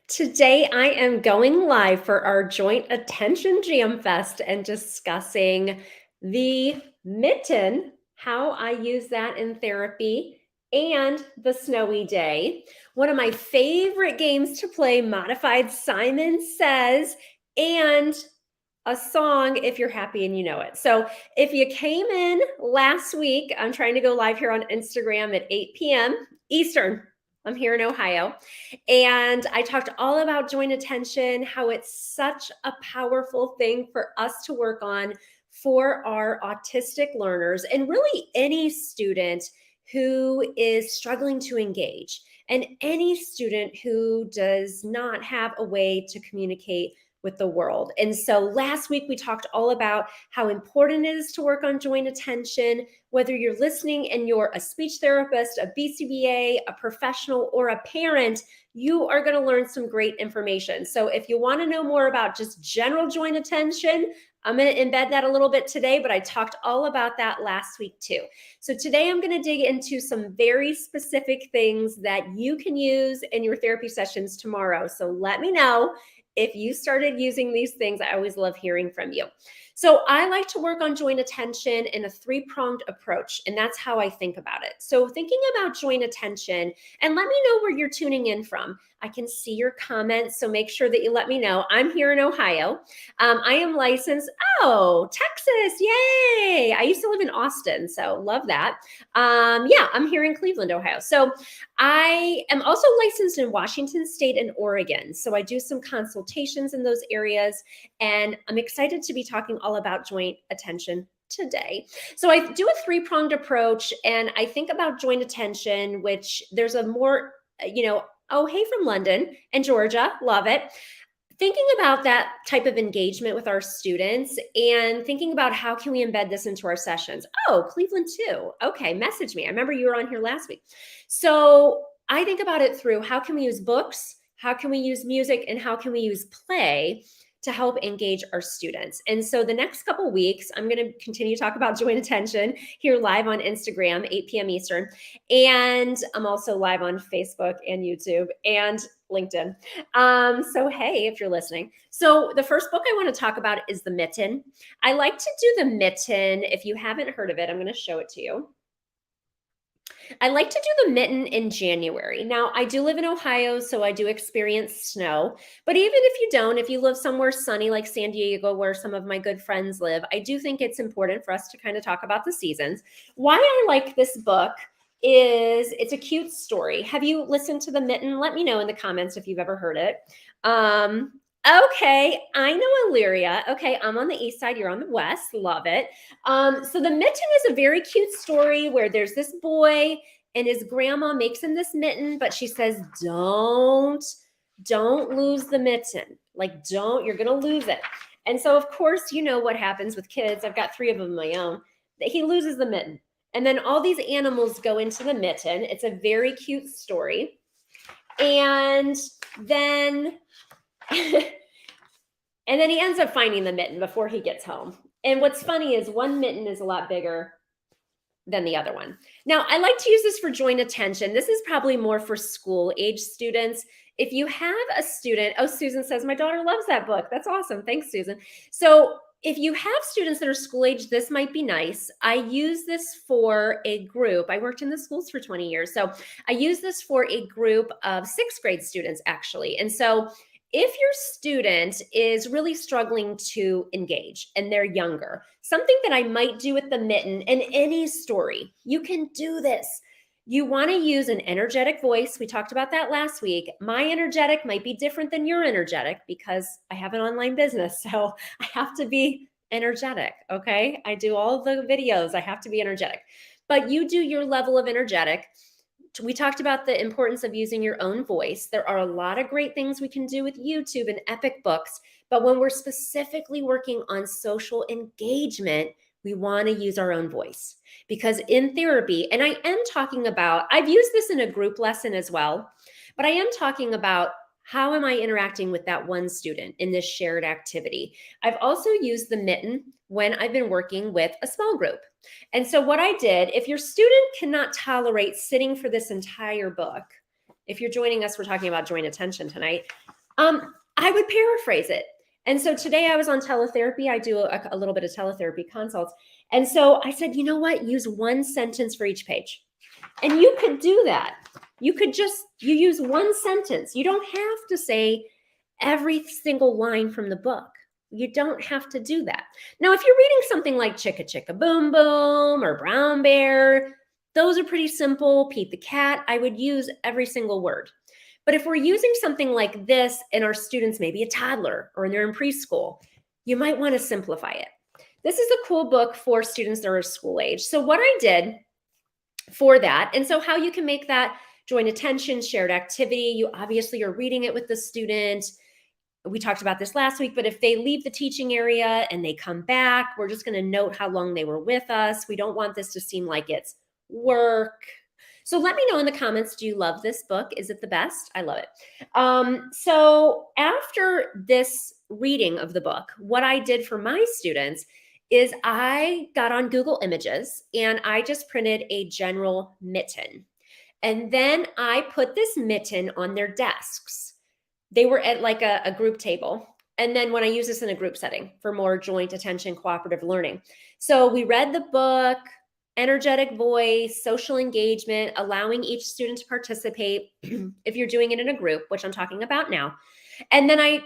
Today, I am going live for our Joint Attention Jam Fest and discussing the mitten, how I use that in therapy, and the snowy day. One of my favorite games to play, Modified Simon Says, and a song if you're happy and you know it. So if you came in last week, I'm trying to go live here on Instagram at 8 p.m. Eastern. I'm here in Ohio. And I talked all about joint attention, how it's such a powerful thing for us to work on for our autistic learners and really any student who is struggling to engage and any student who does not have a way to communicate with the world. And so last week we talked all about how important it is to work on joint attention, whether you're listening and you're a speech therapist, a BCBA, a professional, or a parent, you are going to learn some great information. So if you want to know more about just general joint attention, I'm going to embed that a little bit today, but I talked all about that last week too. So today I'm going to dig into some very specific things that you can use in your therapy sessions tomorrow. So let me know if you started using these things. I always love hearing from you. So I like to work on joint attention in a three-pronged approach, and that's how I think about it. So thinking about joint attention, and let me know where you're tuning in from. I can see your comments, so make sure that you let me know. I'm here in Ohio. I am licensed. Oh, Texas, yay! I used to live in Austin, so love that. Yeah, I'm here in Cleveland, Ohio. So I am also licensed in Washington State and Oregon. So I do some consultations in those areas, and I'm excited to be talking all about joint attention today. So I do a three-pronged approach, and I think about joint attention, which there's a more, oh, hey from London and Georgia, love it. Thinking about that type of engagement with our students and thinking about how can we embed this into our sessions. Oh, Cleveland too. Okay, message me. I remember you were on here last week. So I think about it through how can we use books, how can we use music, and how can we use play to help engage our students. And so the next couple weeks, I'm going to continue to talk about joint attention here live on Instagram, 8 p.m. Eastern. And I'm also live on Facebook and YouTube and LinkedIn. So hey, if you're listening. So the first book I want to talk about is The Mitten. I like to do The Mitten. If you haven't heard of it, I'm going to show it to you. I like to do The Mitten in January. Now, I do live in Ohio, so I do experience snow. But even if you don't, if you live somewhere sunny like San Diego, where some of my good friends live, I do think it's important for us to kind of talk about the seasons. Why I like this book is it's a cute story. Have you listened to The Mitten? Let me know in the comments if you've ever heard it. Okay, I know Illyria. Okay, I'm on the east side, you're on the west. Love it. So The Mitten is a very cute story where there's this boy and his grandma makes him this mitten, but she says, don't lose the mitten. Like, you're going to lose it. And so, of course, you know what happens with kids. I've got 3 of them of my own. He loses the mitten. And then all these animals go into the mitten. It's a very cute story. And then and then he ends up finding the mitten before he gets home. And what's funny is one mitten is a lot bigger than the other one. Now, I like to use this for joint attention. This is probably more for school age students. If you have a student, oh, Susan says, my daughter loves that book. That's awesome. Thanks, Susan. So if you have students that are school age, this might be nice. I use this for a group. I worked in the schools for 20 years. So I use this for a group of 6th grade students, actually. And so if your student is really struggling to engage and they're younger, something that I might do with the mitten in any story, you can do this. You want to use an energetic voice. We talked about that last week. My energetic might be different than your energetic because I have an online business. So I have to be energetic. Okay. I do all the videos. I have to be energetic, but you do your level of energetic. We talked about the importance of using your own voice. There are a lot of great things we can do with YouTube and Epic Books, but when we're specifically working on social engagement, we want to use our own voice because in therapy, and I am talking about, I've used this in a group lesson as well, but I am talking about how am I interacting with that one student in this shared activity. I've also used the mitten when I've been working with a small group. And so what I did, if your student cannot tolerate sitting for this entire book, if you're joining us, we're talking about joint attention tonight, I would paraphrase it. And so today I was on teletherapy. I do a little bit of teletherapy consults. And so I said, you know what? Use one sentence for each page. And you could do that. You use one sentence. You don't have to say every single line from the book. You don't have to do that. Now, if you're reading something like Chicka Chicka Boom Boom or Brown Bear, those are pretty simple. Pete the Cat, I would use every single word. But if we're using something like this and our students, maybe a toddler or they're in preschool, you might want to simplify it. This is a cool book for students that are school age. So what I did for that, and so how you can make that joint attention, shared activity, you obviously are reading it with the student. We talked about this last week, but if they leave the teaching area and they come back, we're just going to note how long they were with us. We don't want this to seem like it's work. So let me know in the comments, do you love this book? Is it the best? I love it. So after this reading of the book, what I did for my students is I got on Google Images and I just printed a general mitten. And then I put this mitten on their desks. They were at like a group table. And then when I use this in a group setting for more joint attention, cooperative learning. So we read the book, energetic voice, social engagement, allowing each student to participate if you're doing it in a group, which I'm talking about now. And then I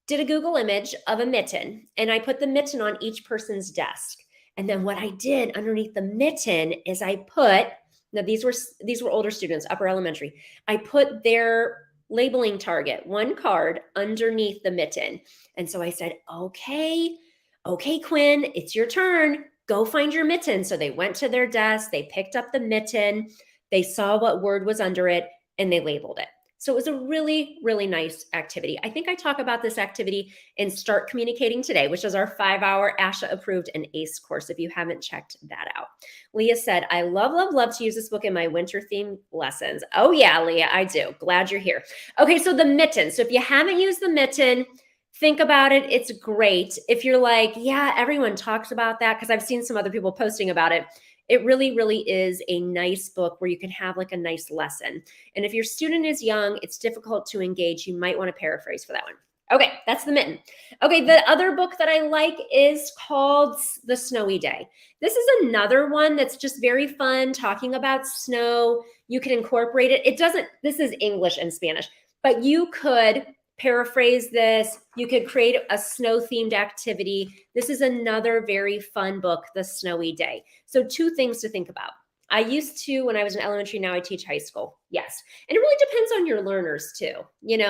did a Google image of a mitten and I put the mitten on each person's desk. And then what I did underneath the mitten is I put, now these were older students, upper elementary. I put their labeling target, one card underneath the mitten. And so I said, okay, Quinn, it's your turn. Go find your mitten. So they went to their desk, they picked up the mitten, they saw what word was under it, and they labeled it. So it was a really, really nice activity. I think I talk about this activity in Start Communicating Today, which is our 5-hour ASHA approved and ACE course, if you haven't checked that out. Leah said, I love, love, love to use this book in my winter theme lessons. Oh yeah, Leah, I do. Glad you're here. Okay, so the mitten. So if you haven't used the mitten, think about it. It's great. If you're like, yeah, everyone talks about that, because I've seen some other people posting about it. It really, really is a nice book where you can have like a nice lesson. And if your student is young, it's difficult to engage. You might want to paraphrase for that one. Okay, that's the mitten. Okay, the other book that I like is called The Snowy Day. This is another one that's just very fun, talking about snow. You can incorporate it. This is English and Spanish, but you could paraphrase this. You could create a snow-themed activity. This is another very fun book, The Snowy Day. So 2 things to think about. I used to, when I was in elementary, now I teach high school. Yes. And it really depends on your learners too,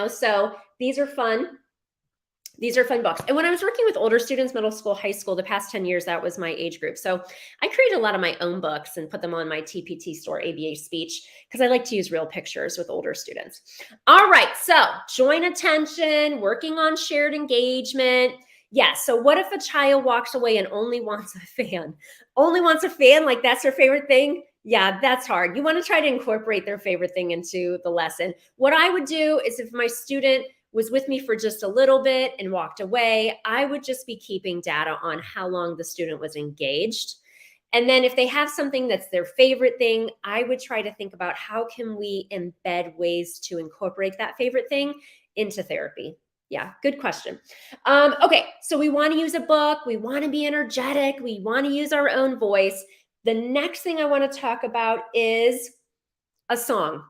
so these are fun. These are fun books. And when I was working with older students, middle school, high school, the past 10 years, that was my age group. So I created a lot of my own books and put them on my TPT store, ABA Speech, because I like to use real pictures with older students. All right, so joint attention, working on shared engagement. Yes, so what if a child walks away and only wants a fan? Only wants a fan, like that's their favorite thing? Yeah, that's hard. You want to try to incorporate their favorite thing into the lesson. What I would do is if my student was with me for just a little bit and walked away, I would just be keeping data on how long the student was engaged. And then if they have something that's their favorite thing, I would try to think about how can we embed ways to incorporate that favorite thing into therapy. Yeah, good question. Okay, so we want to use a book. We want to be energetic. We want to use our own voice. The next thing I want to talk about is a song.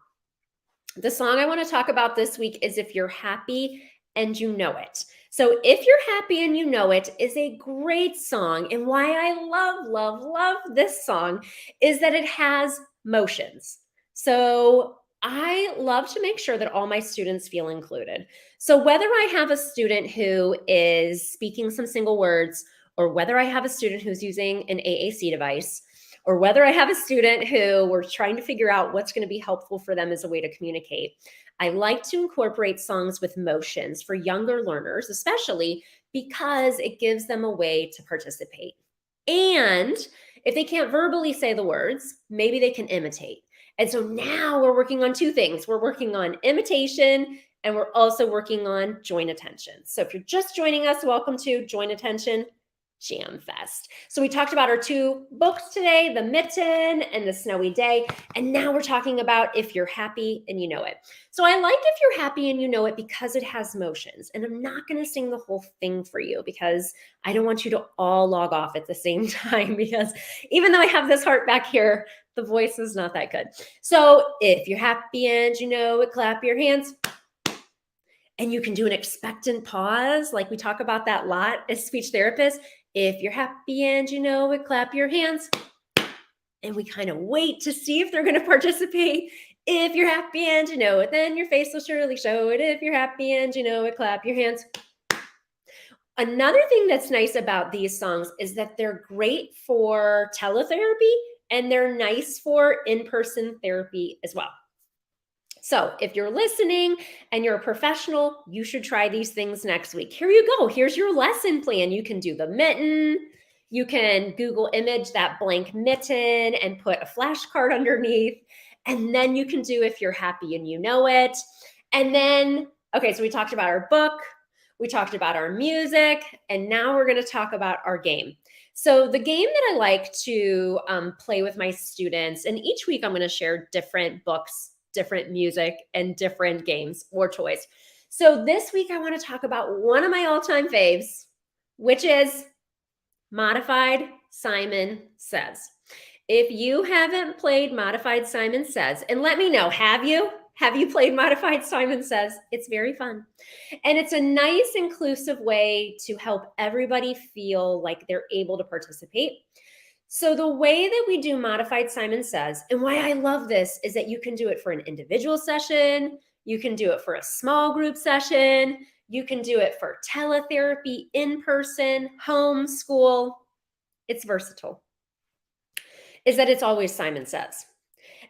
The song I want to talk about this week is If You're Happy and You Know It. So If You're Happy and You Know It is a great song. And why I love, love, love this song is that it has motions. So I love to make sure that all my students feel included. So whether I have a student who is speaking some single words, or whether I have a student who's using an AAC device, or whether I have a student who we're trying to figure out what's going to be helpful for them as a way to communicate, I like to incorporate songs with motions for younger learners, especially because it gives them a way to participate. And if they can't verbally say the words, maybe they can imitate. And so now we're working on 2 things. We're working on imitation and we're also working on joint attention. So if you're just joining us, welcome to Joint Attention. Jam Fest. So we talked about our two books today, The Mitten and The Snowy Day. And now we're talking about If You're Happy and You Know It. So I like If You're Happy and You Know It because it has motions. And I'm not going to sing the whole thing for you because I don't want you to all log off at the same time, because even though I have this heart back here, the voice is not that good. So if you're happy and you know it, clap your hands. And you can do an expectant pause, like we talk about that a lot as speech therapists. If you're happy and you know it, clap your hands. And we kind of wait to see if they're going to participate. If you're happy and you know it, then your face will surely show it. If you're happy and you know it, clap your hands. Another thing that's nice about these songs is that they're great for teletherapy and they're nice for in-person therapy as well. So if you're listening and you're a professional, you should try these things next week. Here you go. Here's your lesson plan. You can do the mitten. You can Google image that blank mitten and put a flashcard underneath. And then you can do If You're Happy and You Know It. And then, okay, so we talked about our book. We talked about our music. And now we're going to talk about our game. So the game that I like to play with my students, and each week I'm going to share different books, different music, and different games or toys. So this week I want to talk about one of my all-time faves, which is Modified Simon Says. If you haven't played Modified Simon Says, and let me know, have you? Have you played Modified Simon Says? It's very fun. And it's a nice, inclusive way to help everybody feel like they're able to participate. So the way that we do Modified Simon Says, and why I love this, is that you can do it for an individual session, you can do it for a small group session, you can do it for teletherapy, in person, home, school. It's versatile. Is that it's always Simon Says.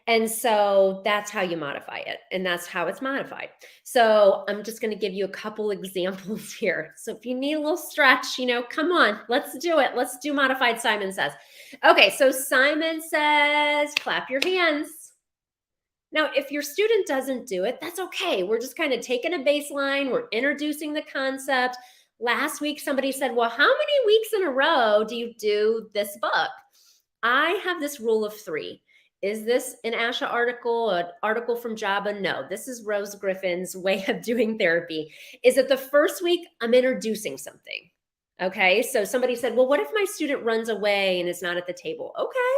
And so that's how you modify it. And that's how it's modified. So I'm just going to give you a couple examples here. So if you need a little stretch, come on, let's do it. Let's do Modified Simon Says. Okay, so Simon says, clap your hands. Now, if your student doesn't do it, that's okay. We're just kind of taking a baseline. We're introducing the concept. Last week, somebody said, well, how many weeks in a row do you do this book? I have this rule of 3. Is this an ASHA article, an article from JABA? No, this is Rose Griffin's way of doing therapy. Is that the first week I'm introducing something? Okay, so somebody said, well, what if my student runs away and is not at the table? Okay,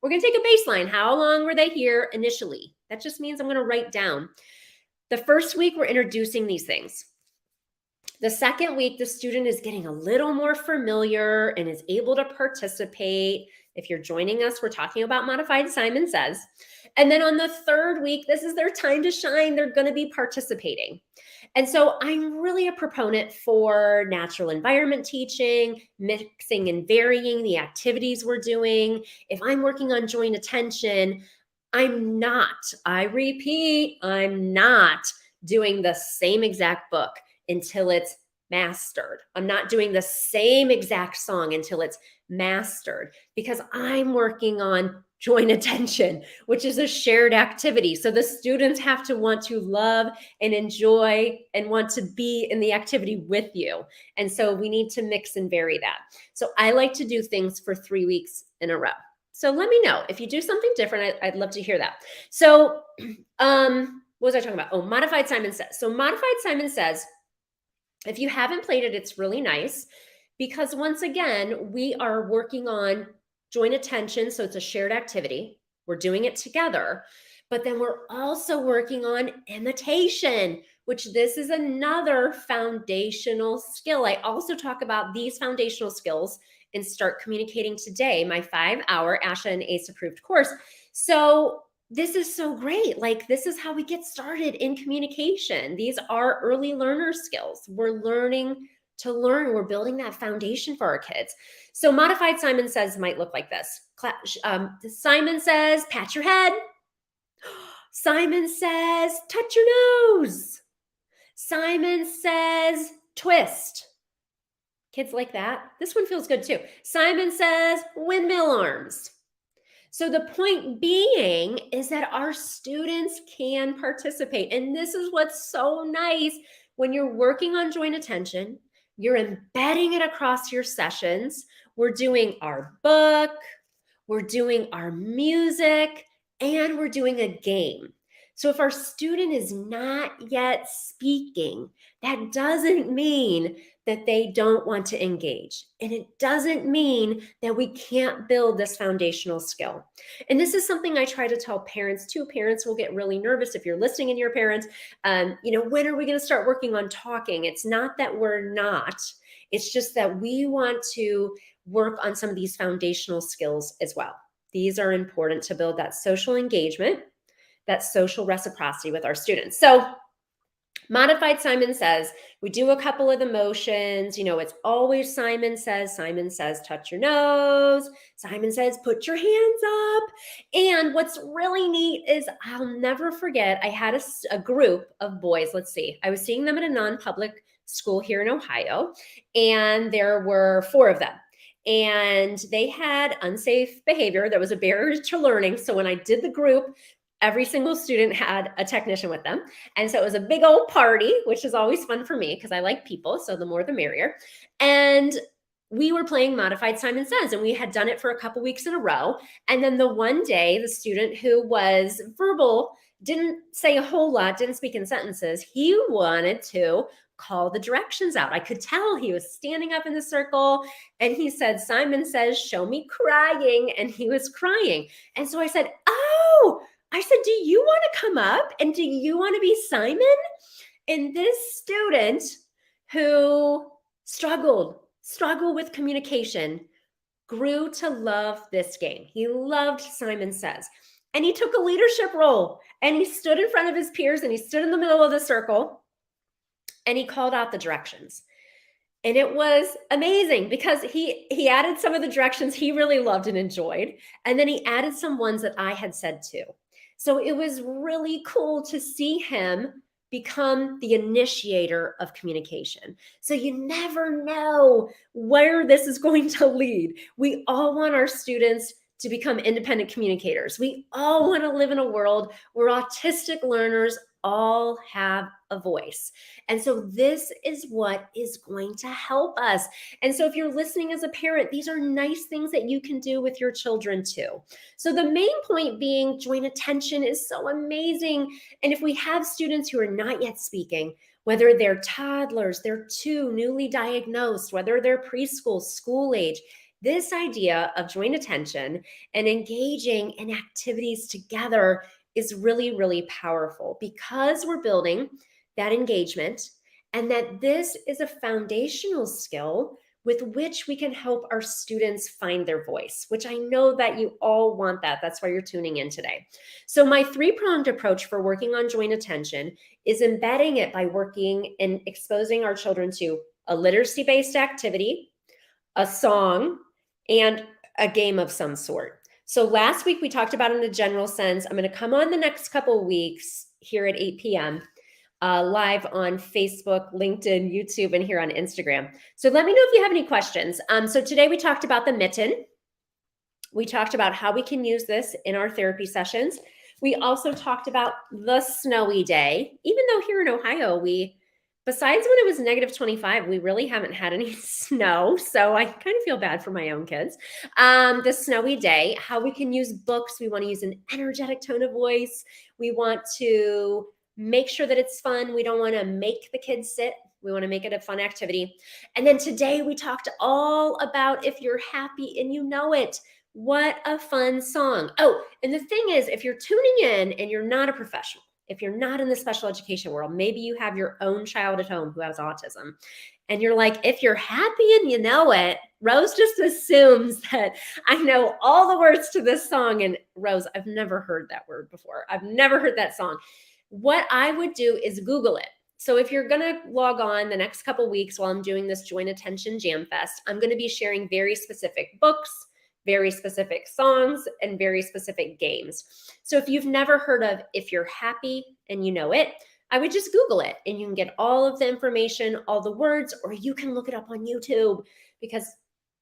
we're going to take a baseline. How long were they here initially? That just means I'm going to write down. The first week, we're introducing these things. The second week, the student is getting a little more familiar and is able to participate. If you're joining us, we're talking about Modified Simon Says. And then on the third week, this is their time to shine. They're going to be participating. And so I'm really a proponent for natural environment teaching, mixing and varying the activities we're doing. If I'm working on joint attention, I repeat, I'm not doing the same exact book until it's mastered. I'm not doing the same exact song until it's mastered, because I'm working on joint attention, which is a shared activity. So the students have to want to love and enjoy and want to be in the activity with you. And so we need to mix and vary that. So I like to do things for 3 weeks in a row. So let me know if you do something different. I'd love to hear that. So what was I talking about? Oh, Modified Simon Says. So Modified Simon Says, if you haven't played it, it's really nice, because once again, we are working on joint attention. So it's a shared activity. We're doing it together, but then we're also working on imitation, which this is another foundational skill. I also talk about these foundational skills in Start Communicating Today, my 5-hour ASHA and ACE approved course. So this is so great. Like, this is how we get started in communication. These are early learner skills. We're learning to learn. We're building that foundation for our kids. So Modified Simon Says might look like this. Simon says, pat your head. Simon says, touch your nose. Simon says, twist. Kids like that. This one feels good too. Simon says, windmill arms. So the point being is that our students can participate. And this is what's so nice when you're working on joint attention, You're embedding it across your sessions. We're doing our book, we're doing our music, and we're doing a game. So if our student is not yet speaking, that doesn't mean that they don't want to engage. And it doesn't mean that we can't build this foundational skill. And this is something I try to tell parents too. Parents will get really nervous if you're listening and your parents, when are we going to start working on talking? It's not that we're not, it's just that we want to work on some of these foundational skills as well. These are important to build that social engagement, that social reciprocity with our students. So Modified Simon Says, we do a couple of the motions. It's always Simon says, touch your nose. Simon says, put your hands up. And what's really neat is I'll never forget, I had a group of boys. Let's see, I was seeing them at a non-public school here in Ohio, and there were 4 of them. And they had unsafe behavior that was a barrier to learning. So when I did the group, every single student had a technician with them. And so it was a big old party, which is always fun for me because I like people. So the more the merrier. And we were playing Modified Simon Says, and we had done it for a couple weeks in a row. And then the one day, the student who was verbal didn't say a whole lot, didn't speak in sentences. He wanted to call the directions out. I could tell he was standing up in the circle, and he said, Simon Says, show me crying. And he was crying. And so I said, oh, I said, do you want to come up and do you want to be Simon? And this student who struggled with communication grew to love this game. He loved Simon Says. And he took a leadership role, and he stood in front of his peers, and he stood in the middle of the circle, and he called out the directions. And it was amazing because he added some of the directions he really loved and enjoyed. And then he added some ones that I had said too. So it was really cool to see him become the initiator of communication. So you never know where this is going to lead. We all want our students to become independent communicators. We all want to live in a world where autistic learners all have a voice. And so this is what is going to help us. And so if you're listening as a parent, these are nice things that you can do with your children too. So the main point being joint attention is so amazing. And if we have students who are not yet speaking, whether they're toddlers, they're 2, newly diagnosed, whether they're preschool, school age, this idea of joint attention and engaging in activities together is really, really powerful because we're building that engagement, and that this is a foundational skill with which we can help our students find their voice, which I know that you all want that. That's why you're tuning in today. So my 3-pronged approach for working on joint attention is embedding it by working and exposing our children to a literacy-based activity, a song, and a game of some sort. So last week we talked about in a general sense. I'm going to come on the next couple of weeks here at 8 p.m. Live on Facebook, LinkedIn, YouTube, and here on Instagram. So let me know if you have any questions. So today we talked about the Mitten. We talked about how we can use this in our therapy sessions. We also talked about the snowy day. Even though here in Ohio, besides when it was -25, we really haven't had any snow. So I kind of feel bad for my own kids. The snowy day, how we can use books. We want to use an energetic tone of voice. We want to make sure that it's fun. We don't want to make the kids sit. We want to make it a fun activity. And then today we talked all about if you're happy and you know it. What a fun song. Oh, and the thing is, if you're tuning in and you're not a professional, if you're not in the special education world, maybe you have your own child at home who has autism, and you're like, if you're happy and you know it, Rose just assumes that I know all the words to this song. And Rose, I've never heard that word before. I've never heard that song. What I would do is Google it. So if you're going to log on the next couple weeks while I'm doing this Joint Attention Jam Fest, I'm going to be sharing very specific books, very specific songs, and very specific games. So if you've never heard of If You're Happy and You Know It, I would just Google it and you can get all of the information, all the words, or you can look it up on YouTube because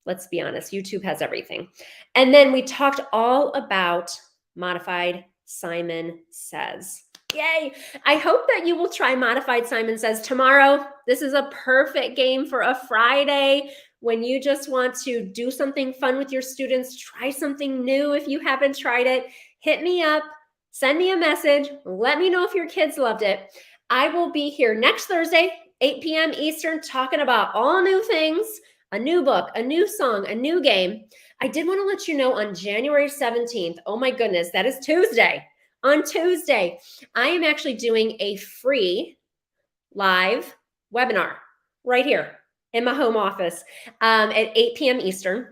let's be honest, YouTube has everything. And then we talked all about Modified Simon Says. Yay. I hope that you will try Modified Simon Says tomorrow. This is a perfect game for a Friday when you just want to do something fun with your students, try something new if you haven't tried it. Hit me up, send me a message, let me know if your kids loved it. I will be here next Thursday, 8 p.m. Eastern, talking about all new things, a new book, a new song, a new game. I did want to let you know on January 17th, oh my goodness, that is Tuesday. On Tuesday, I am actually doing a free live webinar right here in my home office at 8 p.m. Eastern.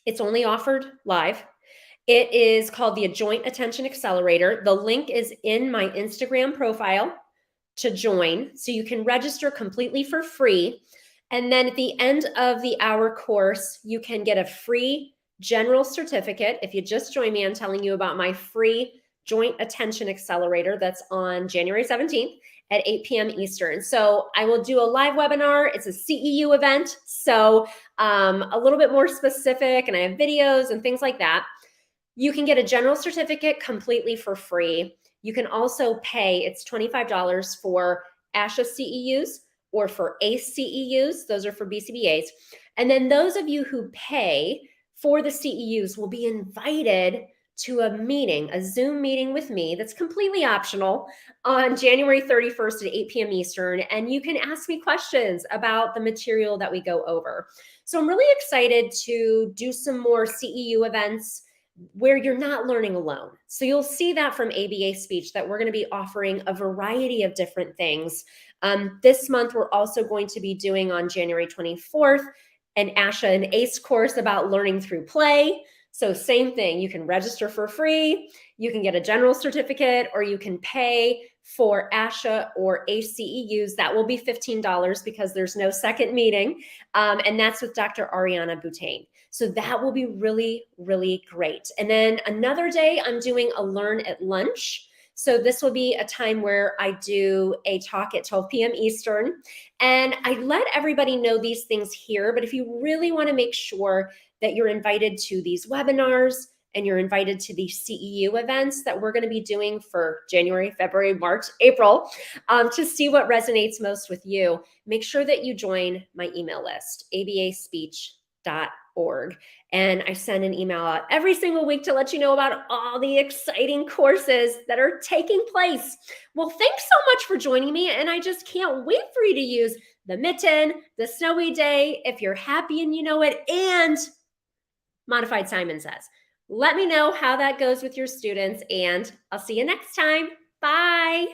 It's only offered live. It is called the Joint Attention Accelerator. The link is in my Instagram profile to join. So you can register completely for free. And then at the end of the hour course, you can get a free general certificate. If you just join me, I'm telling you about my free Joint Attention Accelerator that's on January 17th at 8 p.m. Eastern. So I will do a live webinar. It's a CEU event. So a little bit more specific, and I have videos and things like that. You can get a general certificate completely for free. You can also pay, it's $25 for ASHA CEUs or for ACE CEUs. Those are for BCBAs. And then those of you who pay for the CEUs will be invited to a meeting, a Zoom meeting with me that's completely optional on January 31st at 8 p.m. Eastern. And you can ask me questions about the material that we go over. So I'm really excited to do some more CEU events where you're not learning alone. So you'll see that from ABA Speech that we're going to be offering a variety of different things. This month, we're also going to be doing on January 24th an ASHA and ACE course about learning through play. So same thing, you can register for free, you can get a general certificate, or you can pay for ASHA or ACE CEUs. That will be $15 because there's no second meeting. And that's with Dr. Ariana Boutain. So that will be really, really great. And then another day, I'm doing a Learn at Lunch. So this will be a time where I do a talk at 12 p.m. Eastern. And I let everybody know these things here, but if you really want to make sure that you're invited to these webinars and you're invited to these CEU events that we're going to be doing for January, February, March, April, to see what resonates most with you, make sure that you join my email list, abaspeech.org. And I send an email out every single week to let you know about all the exciting courses that are taking place. Well, thanks so much for joining me. And I just can't wait for you to use the Mitten, the Snowy Day, if you're happy and you know it, and Modified Simon Says. Let me know how that goes with your students, and I'll see you next time. Bye.